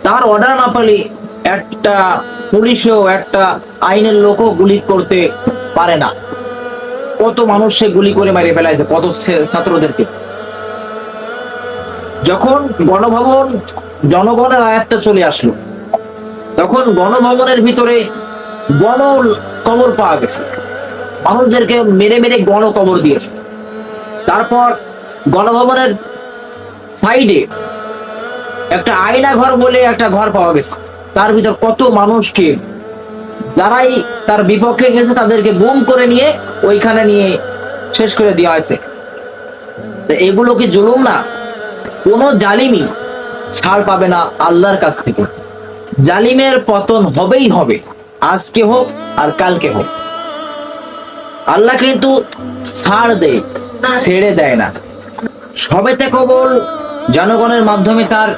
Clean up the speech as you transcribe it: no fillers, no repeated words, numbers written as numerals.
তার অর্ডার না পেলে একটা পুলিশও, একটা আইনের লোকও গুলি করতে পারে না। কত মানুষ সে গুলি করে মেরে ফেলাইছে, কত ছাত্রদেরকে। যখন গণভবন জনগণের আয়ত্তে চলে আসলো, তখন গণভবনের ভিতরে গণ কবর পাওয়া গেছে, মানুষদেরকে মেরে মেরে গণ কবর দিয়েছে। তারপর গণভবনের সাইডে একটা আয়না ঘর বলে একটা ঘর পাওয়া গেছে, তার ভিতর কত মানুষকে, যারাই তার বিপক্ষে গেছে তাদেরকে গুম করে নিয়ে ওইখানে নিয়ে শেষ করে দেওয়া হয়েছে। এগুলো কি জুলুম না? কোন জালিমি ছাড় পাবে না আল্লাহর কাছ থেকে। জালিমের পতন হবেই হবে, আজকে হোক আর কালকে হোক। আল্লাহ কিন্তু ছাড় দেয়, ছেড়ে দেয় না। সবেতে কবল জনগণের মাধ্যমে তার